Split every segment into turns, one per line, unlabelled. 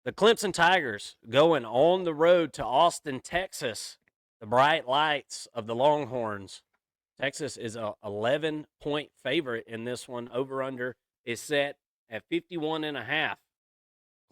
The Clemson Tigers going on the road to Austin, Texas. The bright lights of the Longhorns. Texas is a 11-point favorite in this one. Over under is set at 51 and a half.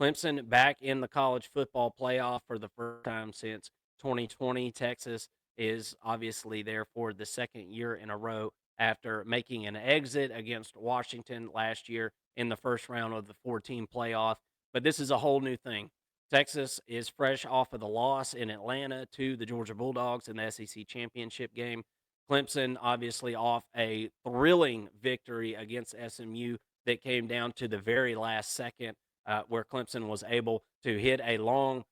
Clemson back in the college football playoff for the first time since 2020. Texas is obviously there for the second year in a row after making an exit against Washington last year in the first round of the 14 playoff. But this is a whole new thing. Texas is fresh off of the loss in Atlanta to the Georgia Bulldogs in the SEC championship game. Clemson obviously off a thrilling victory against SMU that came down to the very last second, where Clemson was able to hit a long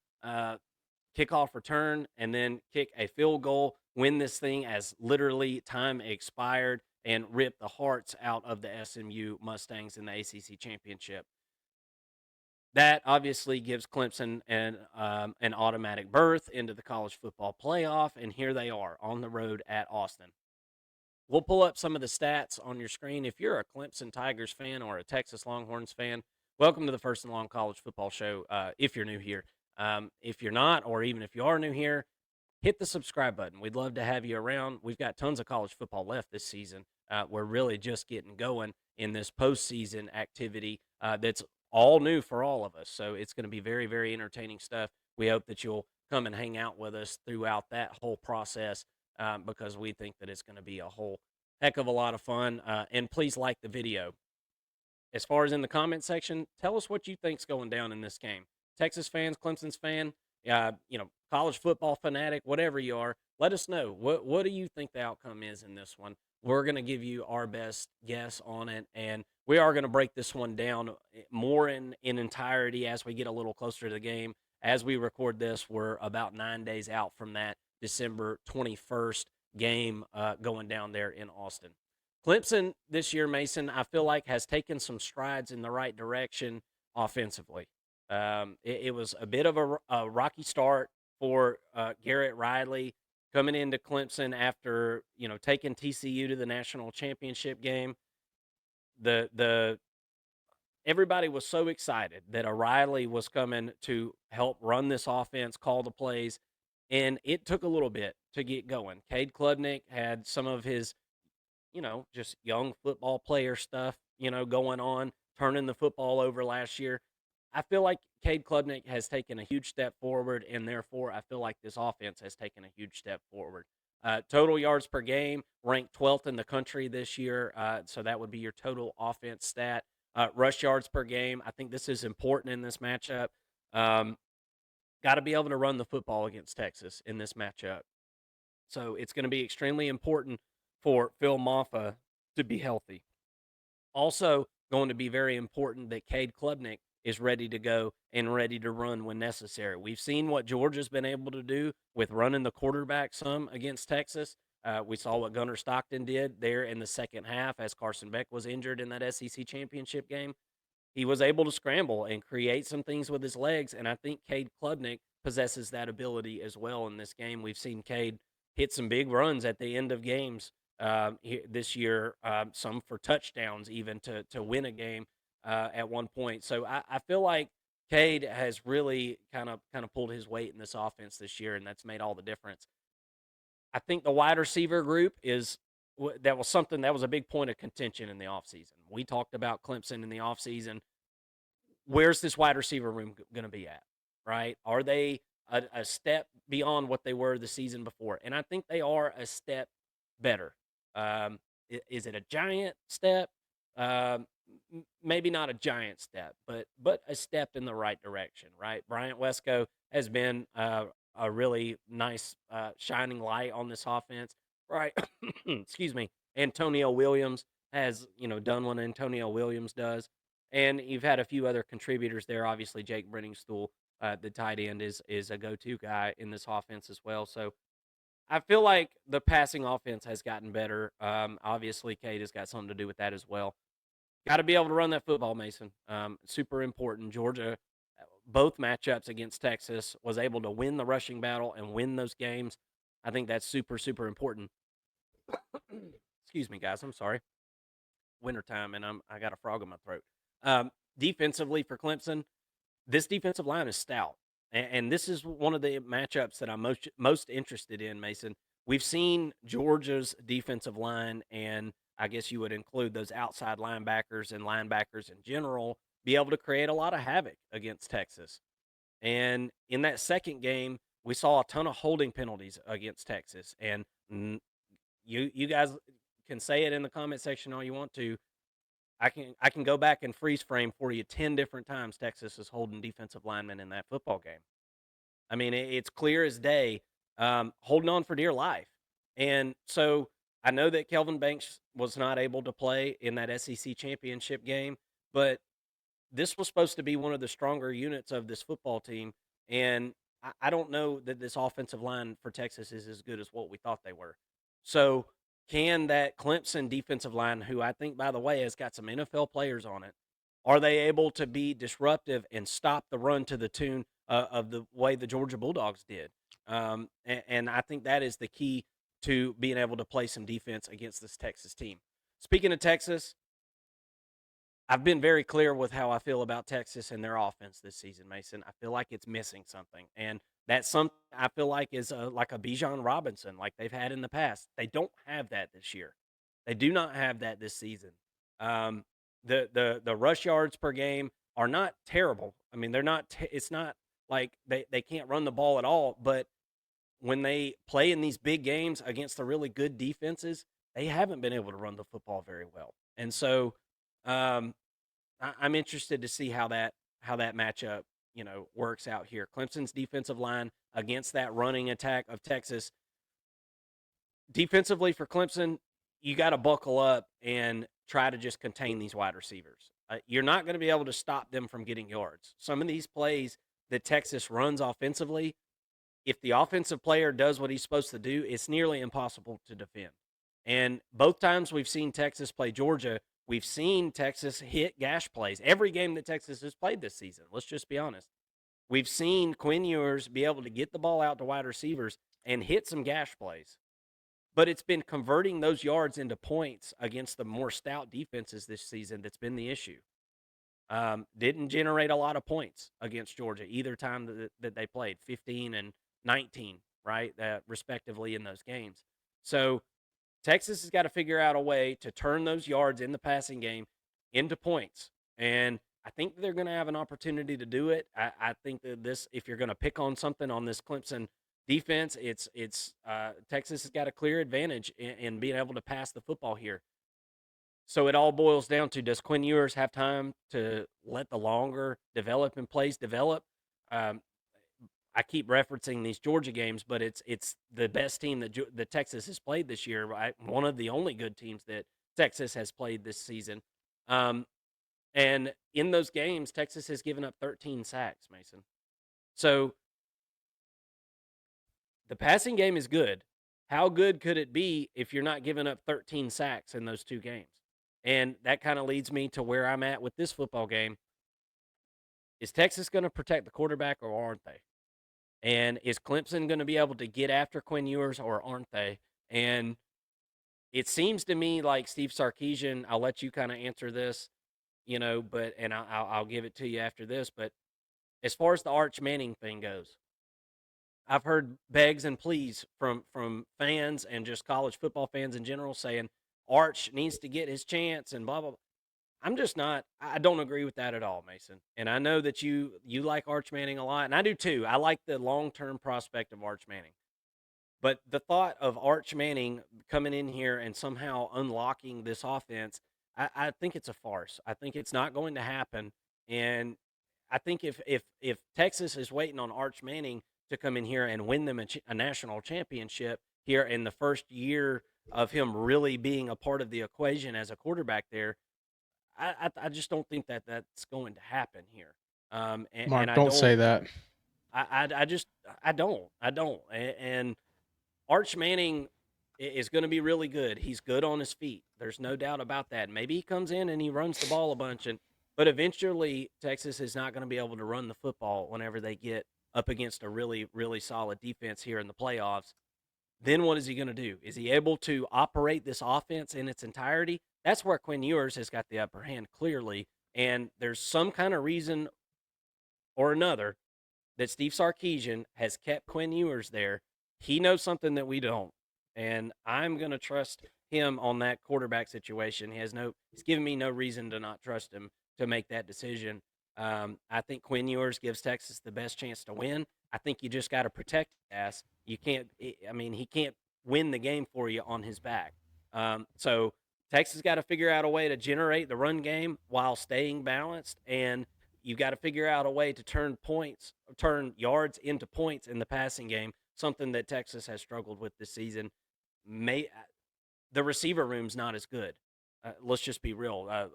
kickoff return and then kick a field goal, win this thing as literally time expired, and rip the hearts out of the SMU Mustangs in the ACC championship. That obviously gives Clemson an automatic berth into the college football playoff, and here they are on the road at Austin. We'll pull up some of the stats on your screen. If you're a Clemson Tigers fan or a Texas Longhorns fan, welcome to the First and Long College Football Show. If you're new here, if you're not, or even if you are new here, hit the subscribe button. We'd love to have you around. We've got tons of college football left this season. We're really just getting going in this postseason activity that's all new for all of us. So it's going to be very, very entertaining stuff. We hope that you'll come and hang out with us throughout that whole process, because we think that it's going to be a whole heck of a lot of fun. And please like the video. As far as in the comment section, tell us what you think's going down in this game. Texas fans, Clemson's fan, college football fanatic, whatever you are, let us know. What do you think the outcome is in this one? We're going to give you our best guess on it, and we are going to break this one down more in entirety as we get a little closer to the game. As we record this, we're about 9 days out from that December 21st game going down there in Austin. Clemson this year, Mason, I feel like has taken some strides in the right direction offensively. It was a bit of a rocky start for Garrett Riley coming into Clemson after taking TCU to the national championship game. The Everybody was so excited that O'Reilly was coming to help run this offense, call the plays, and it took a little bit to get going. Cade Klubnik had some of his just young football player stuff, going on, turning the football over last year. I feel like Cade Klubnik has taken a huge step forward, and therefore I feel like this offense has taken a huge step forward. Total yards per game ranked 12th in the country this year, so that would be your total offense stat. Rush yards per game, I think this is important in this matchup. Got to be able to run the football against Texas in this matchup. So it's going to be extremely important for Phil Maffa to be healthy. Also, going to be very important that Cade Klubnik is ready to go and ready to run when necessary. We've seen what Georgia's been able to do with running the quarterback some against Texas. We saw what Gunnar Stockton did there in the second half as Carson Beck was injured in that SEC championship game. He was able to scramble and create some things with his legs, and I think Cade Klubnik possesses that ability as well in this game. We've seen Cade hit some big runs at the end of games this year, some for touchdowns even to win a game at one point. So I feel like Cade has really kind of pulled his weight in this offense this year, and that's made all the difference. I think the wide receiver group that was something that was a big point of contention in the offseason. We talked about Clemson in the offseason. Where's this wide receiver room going to be at, right? Are they a step beyond what they were the season before? And I think they are a step better. Is it a giant step? Maybe not a giant step, but a step in the right direction, right? Bryant Wesco has been a really nice shining light on this offense, right? Excuse me. Antonio Williams has done what Antonio Williams does, and you've had a few other contributors there. Obviously, Jake Brenningstool, the tight end, is a go-to guy in this offense as well. So I feel like the passing offense has gotten better. Obviously, Cade has got something to do with that as well. Got to be able to run that football, Mason. Super important. Georgia, both matchups against Texas, was able to win the rushing battle and win those games. I think that's super, super important. Excuse me, guys. I'm sorry. Wintertime, and I got a frog in my throat. Defensively for Clemson, this defensive line is stout, and this is one of the matchups that I'm most interested in, Mason. We've seen Georgia's defensive line, and I guess you would include those outside linebackers and linebackers in general, be able to create a lot of havoc against Texas. And in that second game, we saw a ton of holding penalties against Texas. And you guys can say it in the comment section all you want to. I can go back and freeze frame for you 10 different times Texas is holding defensive linemen in that football game. I mean, it's clear as day, holding on for dear life. And so I know that Kelvin Banks was not able to play in that SEC championship game, but this was supposed to be one of the stronger units of this football team. And I don't know that this offensive line for Texas is as good as what we thought they were. So can that Clemson defensive line, who I think, by the way, has got some NFL players on it, are they able to be disruptive and stop the run to the tune of the way the Georgia Bulldogs did? And I think that is the key to being able to play some defense against this Texas team. Speaking of Texas, I've been very clear with how I feel about Texas and their offense this season, Mason. I feel like it's missing something, and that's something I feel like is like a Bijan Robinson, like they've had in the past. They don't have that this year. They do not have that this season. Um, the rush yards per game are not terrible. I mean, they're not. It's not like they can't run the ball at all. But when they play in these big games against the really good defenses, they haven't been able to run the football very well, and so. Um, I'm interested to see how that matchup works out here. Clemson's defensive line against that running attack of Texas. Defensively for Clemson, you got to buckle up and try to just contain these wide receivers. You're not going to be able to stop them from getting yards. Some of these plays that Texas runs offensively, if the offensive player does what he's supposed to do, it's nearly impossible to defend. And both times we've seen Texas play Georgia, we've seen Texas hit gash plays. Every game that Texas has played this season, let's just be honest. We've seen Quinn Ewers be able to get the ball out to wide receivers and hit some gash plays. But it's been converting those yards into points against the more stout defenses this season that's been the issue. Didn't generate a lot of points against Georgia either time that they played, 15 and 19, right, respectively in those games. So Texas has got to figure out a way to turn those yards in the passing game into points. And I think they're going to have an opportunity to do it. I think that if you're going to pick on something on this Clemson defense, it's Texas has got a clear advantage in being able to pass the football here. So it all boils down to, does Quinn Ewers have time to let the longer developing plays develop? I keep referencing these Georgia games, but it's the best team that Texas has played this year, right? One of the only good teams that Texas has played this season. And in those games, Texas has given up 13 sacks, Mason. So the passing game is good. How good could it be if you're not giving up 13 sacks in those two games? And that kind of leads me to where I'm at with this football game. Is Texas going to protect the quarterback or aren't they? And is Clemson going to be able to get after Quinn Ewers or aren't they? And it seems to me like Steve Sarkisian, I'll let you kind of answer this, but I'll give it to you after this. But as far as the Arch Manning thing goes, I've heard begs and pleas from fans and just college football fans in general saying Arch needs to get his chance and blah, blah, blah. I don't agree with that at all, Mason. And I know that you like Arch Manning a lot, and I do too. I like the long-term prospect of Arch Manning. But the thought of Arch Manning coming in here and somehow unlocking this offense, I think it's a farce. I think it's not going to happen. And I think if Texas is waiting on Arch Manning to come in here and win them a national championship here in the first year of him really being a part of the equation as a quarterback there, I just don't think that that's going to happen here.
Mark,
And I
don't
don't.
say that.
I don't. And Arch Manning is going to be really good. He's good on his feet. There's no doubt about that. Maybe he comes in and he runs the ball a bunch, but eventually Texas is not going to be able to run the football whenever they get up against a really, really solid defense here in the playoffs. Then what is he going to do? Is he able to operate this offense in its entirety? That's where Quinn Ewers has got the upper hand clearly, and there's some kind of reason or another that Steve Sarkisian has kept Quinn Ewers there. He knows something that we don't, and I'm going to trust him on that quarterback situation. He's given me no reason to not trust him to make that decision. I think Quinn Ewers gives Texas the best chance to win. I think you just got to protect his ass. You can't. I mean, he can't win the game for you on his back. So Texas got to figure out a way to generate the run game while staying balanced, and you got to figure out a way to turn yards into points in the passing game. Something that Texas has struggled with this season. The receiver room's not as good. Let's just be real.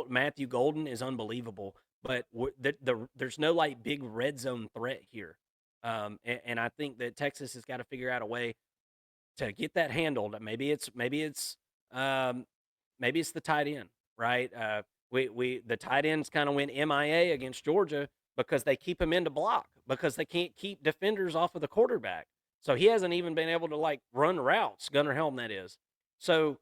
Matthew Golden is unbelievable, but there's no like big red zone threat here. And I think that Texas has got to figure out a way to get that handled. Maybe it's the tight end, right? The tight ends kind of went MIA against Georgia because they keep him into block because they can't keep defenders off of the quarterback. So he hasn't even been able to like run routes, Gunnar Helm that is. So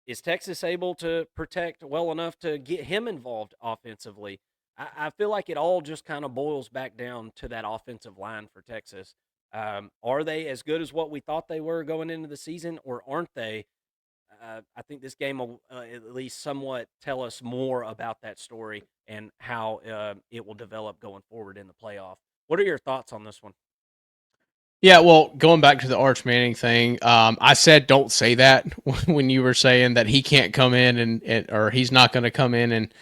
is Texas able to protect well enough to get him involved offensively? I feel like it all just kind of boils back down to that offensive line for Texas. Are they as good as what we thought they were going into the season, or aren't they? I think this game will at least somewhat tell us more about that story and how it will develop going forward in the playoff. What are your thoughts on this one?
Yeah, well, going back to the Arch Manning thing, I said don't say that when you were saying that he can't come in or he's not going to come in and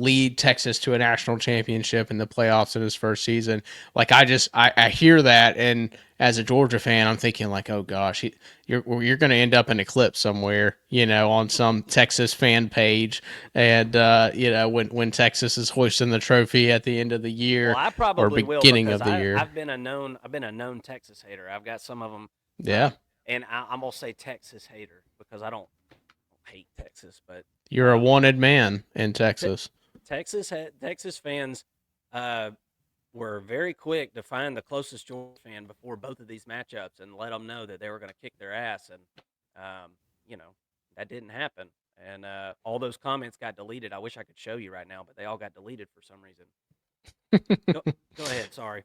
lead Texas to a national championship in the playoffs in his first season. Like I hear that, and as a Georgia fan, I'm thinking like, oh gosh, you're going to end up in a clip somewhere, on some Texas fan page, and when Texas is hoisting the trophy at the end of the
Well,
year
I
or
probably will
beginning
because
of the year.
I've been a known Texas hater. I've got some of them,
Yeah,
and I'm gonna say Texas hater because I don't hate Texas, but
you're a
um,
wanted man in
te-
Texas.
Texas fans uh, were very quick to find the closest Georgia fan before both of these matchups and let them know that they were going to kick their ass, and um, you know that didn't happen. And all those comments got deleted. I wish I could show you right now, but they all got deleted for some reason. Go, go ahead. Sorry.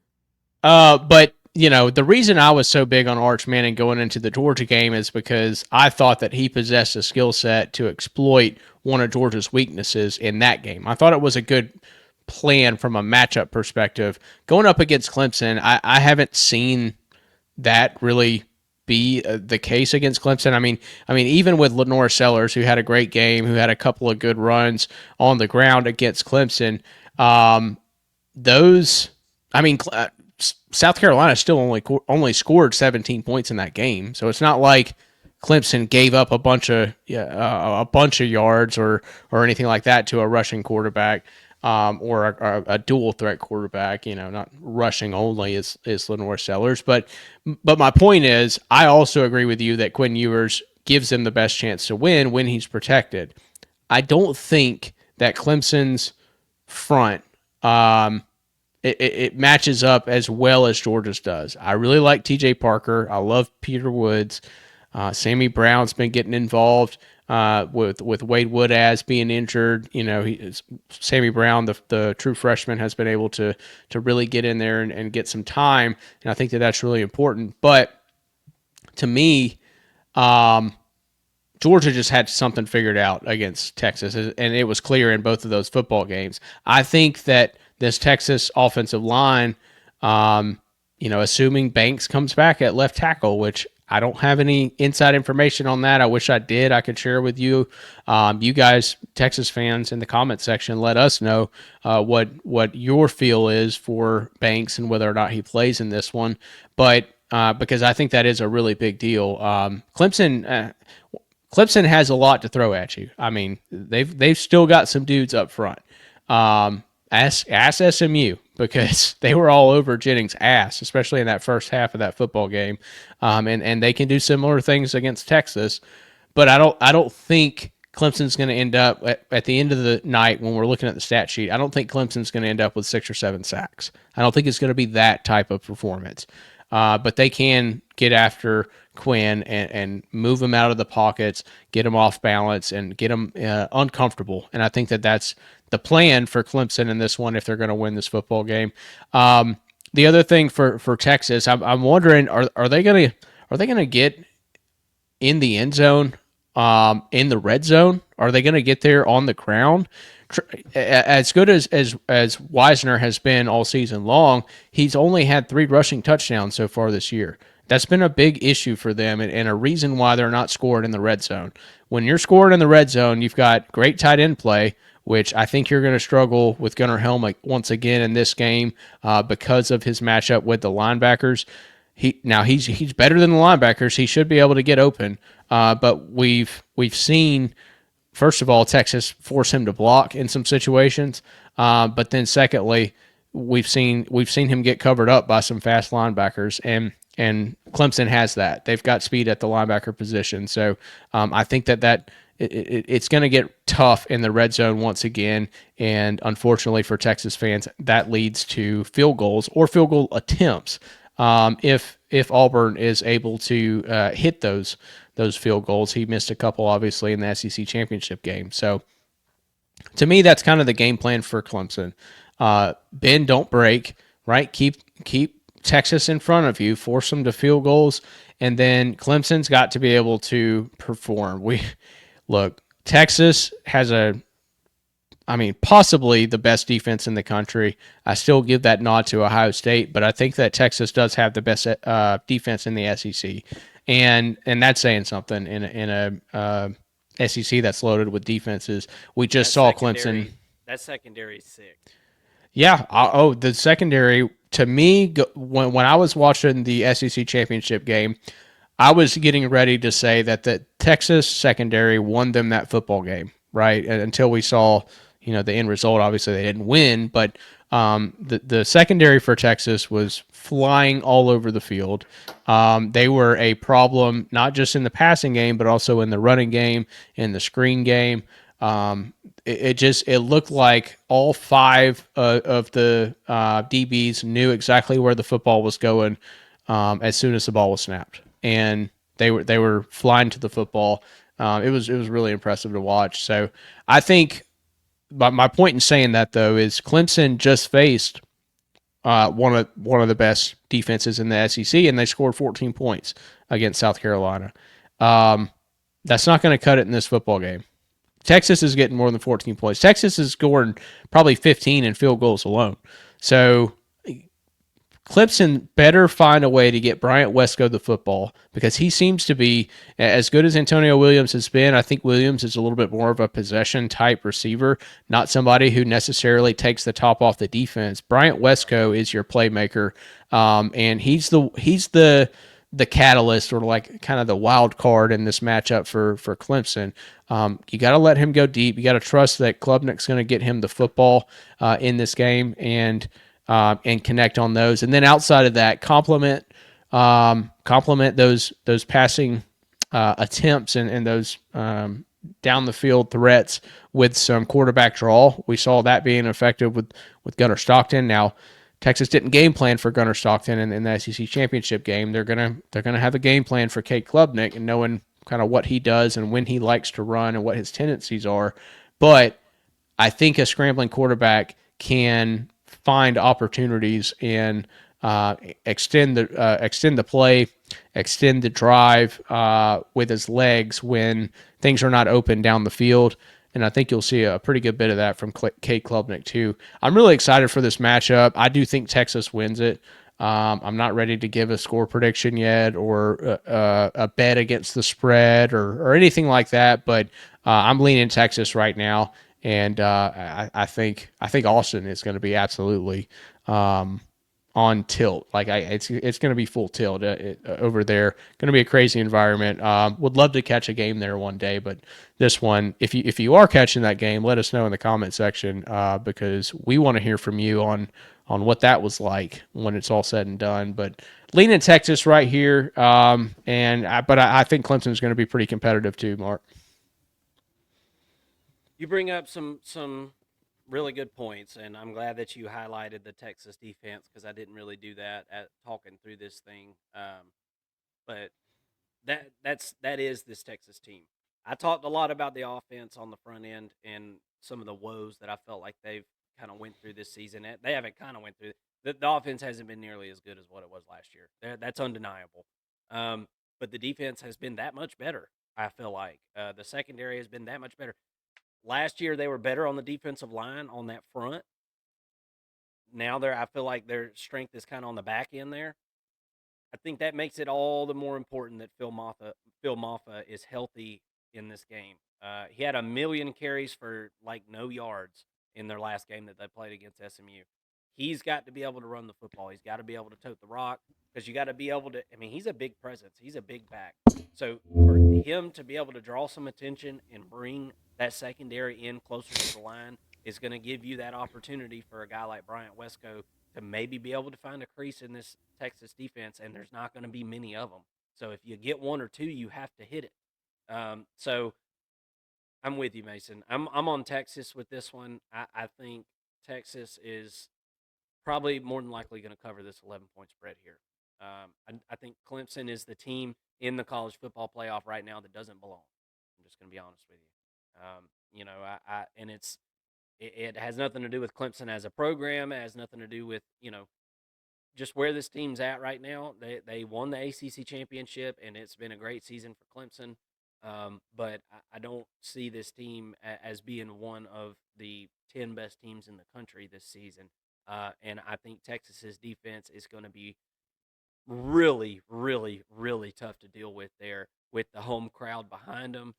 But the reason I was so big on Arch Manning going into the Georgia game is because I thought that he possessed a skill set to exploit one of Georgia's weaknesses in that game. I thought it was a good plan from a matchup perspective. Going up against Clemson, I haven't seen that really be the case against Clemson. I mean, even with Lenore Sellers, who had a great game, who had a couple of good runs on the ground against Clemson, those, I mean, South Carolina still only scored 17 points in that game, so it's not like Clemson gave up a bunch of yards or anything like that to a rushing quarterback. Or a dual threat quarterback, not rushing only is Lenore Sellers. But my point is, I also agree with you that Quinn Ewers gives them the best chance to win when he's protected. I don't think that Clemson's front it matches up as well as Georgia's does. I really like TJ Parker. I love Peter Woods. Sammy Brown's been getting involved with Wade Woodaz being injured. Sammy Brown, the true freshman, has been able to really get in there and get some time, and I think that that's really important. But to me, Georgia just had something figured out against Texas, and it was clear in both of those football games. I think that this Texas offensive line, assuming Banks comes back at left tackle, which I don't have any inside information on that. I wish I did. I could share with you. You guys, Texas fans, in the comment section, let us know what your feel is for Banks and whether or not he plays in this one. But because I think that is a really big deal. Clemson has a lot to throw at you. I mean, they've still got some dudes up front. Ask SMU because they were all over Jennings' ass, especially in that first half of that football game. And they can do similar things against Texas, but I don't think Clemson's going to end up at the end of the night when we're looking at the stat sheet. I don't think Clemson's going to end up with 6 or 7 sacks. I don't think it's going to be that type of performance. but they can get after Quinn and move him out of the pockets, get him off balance, and get him uncomfortable. And I think that that's the plan for Clemson in this one if they're going to win this football game. The other thing for Texas, I'm wondering, are they gonna get in the end zone, in the red zone? Are they going to get there on the ground? As good as Wisner has been all season long, he's only had 3 rushing touchdowns so far this year. That's been a big issue for them and a reason why they're not scored in the red zone. When you're scored in the red zone, you've got great tight end play, which I think you're going to struggle with Gunnar Helmick once again in this game because of his matchup with the linebackers. He's better than the linebackers. He should be able to get open, but we've seen, first of all, Texas force him to block in some situations, but then secondly, we've seen him get covered up by some fast linebackers, and Clemson has that. They've got speed at the linebacker position, so I think that it's going to get tough in the red zone once again, and unfortunately for Texas fans, that leads to field goals or field goal attempts. If Auburn is able to hit those field goals. He missed a couple, obviously, in the SEC championship game. So to me, that's kind of the game plan for Clemson. Bend, don't break, right? Keep Texas in front of you, force them to field goals, and then Clemson's got to be able to perform. Texas has possibly the best defense in the country. I still give that nod to Ohio State, but I think that Texas does have the best defense in the SEC, and that's saying something in a SEC that's loaded with defenses. We just saw Clemson.
That secondary is sick.
Yeah. The secondary, to me, when I was watching the SEC championship game, I was getting ready to say that the Texas secondary won them that football game, right? And until we saw, the end result. Obviously, they didn't win, but the secondary for Texas was flying all over the field. They were a problem not just in the passing game, but also in the running game, in the screen game. It looked like all 5 of the DBs knew exactly where the football was going as soon as the ball was snapped, and they were flying to the football. It was really impressive to watch. So I think my point in saying that, though, is Clemson just faced one of the best defenses in the SEC, and they scored 14 points against South Carolina. That's not going to cut it in this football game. Texas is getting more than 14 points. Texas is scoring probably 15 in field goals alone. So Clemson better find a way to get Bryant Wesco the football, because he seems to be as good as Antonio Williams has been. I think Williams is a little bit more of a possession type receiver, not somebody who necessarily takes the top off the defense. Bryant Wesco is your playmaker, and he's the catalyst, or like kind of the wild card in this matchup for Clemson. You got to let him go deep. You got to trust that Klubnik's going to get him the football in this game, and connect on those. And then outside of that, complement those passing attempts and those down the field threats with some quarterback draw. We saw that being effective with Gunnar Stockton. Now, Texas didn't game plan for Gunnar Stockton in the SEC championship game. They're gonna have a game plan for Cade Klubnik and knowing kind of what he does and when he likes to run and what his tendencies are. But I think a scrambling quarterback can find opportunities and extend the play, extend the drive with his legs when things are not open down the field. And I think you'll see a pretty good bit of that from Cade Klubnik too. I'm really excited for this matchup. I do think Texas wins it. I'm not ready to give a score prediction yet, or a bet against the spread, or anything like that. But I'm leaning Texas right now. And I think Austin is going to be absolutely on tilt. Like it's going to be full tilt over there. Going to be a crazy environment. Would love to catch a game there one day, but this one, if you are catching that game, let us know in the comment section because we want to hear from you on what that was like when it's all said and done. But leaning Texas right here, but I think Clemson's going to be pretty competitive too, Mark.
You bring up some really good points, and I'm glad that you highlighted the Texas defense because I didn't really do that at talking through this thing. But that is this Texas team. I talked a lot about the offense on the front end and some of the woes that I felt like they've kind of went through this season. They haven't kind of went through. The offense hasn't been nearly as good as what it was last year. That's undeniable. But the defense has been that much better. I feel like the secondary has been that much better. Last year they were better on the defensive line on that front. Now I feel like their strength is kind of on the back end there. I think that makes it all the more important that Phil Maffa is healthy in this game. He had 1,000,000 carries for like no yards in their last game that they played against SMU. He's got to be able to run the football. He's got to be able to tote the rock because you got to be able to. I mean, he's a big presence. He's a big back. So for him to be able to draw some attention and bring that secondary in closer to the line is going to give you that opportunity for a guy like Bryant Wesco to maybe be able to find a crease in this Texas defense, and there's not going to be many of them. So if you get one or two, you have to hit it. So I'm with you, Mason. I'm on Texas with this one. I think Texas is probably more than likely going to cover this 11-point spread here. I think Clemson is the team in the college football playoff right now that doesn't belong. I'm just going to be honest with you. And it has nothing to do with Clemson as a program. It has nothing to do with just where this team's at right now. They won the ACC championship, and it's been a great season for Clemson. But I don't see this team as being one of the 10 best teams in the country this season. And I think Texas's defense is going to be really, really, really tough to deal with there with the home crowd behind them.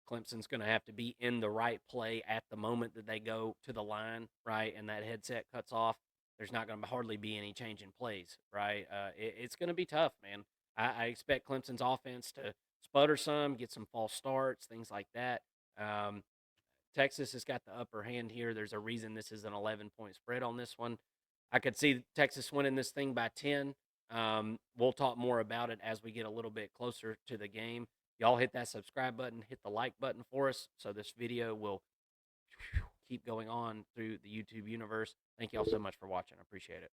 Clemson's going to have to be in the right play at the moment that they go to the line, right? And that headset cuts off. There's not going to hardly be any change in plays, right? It's going to be tough, man. I expect Clemson's offense to sputter some, get some false starts, things like that. Um, Texas has got the upper hand here. There's a reason this is an 11-point spread on this one. I could see Texas winning this thing by 10. We'll talk more about it as we get a little bit closer to the game. Y'all hit that subscribe button, hit the like button for us so this video will keep going on through the YouTube universe. Thank y'all so much for watching. I appreciate it.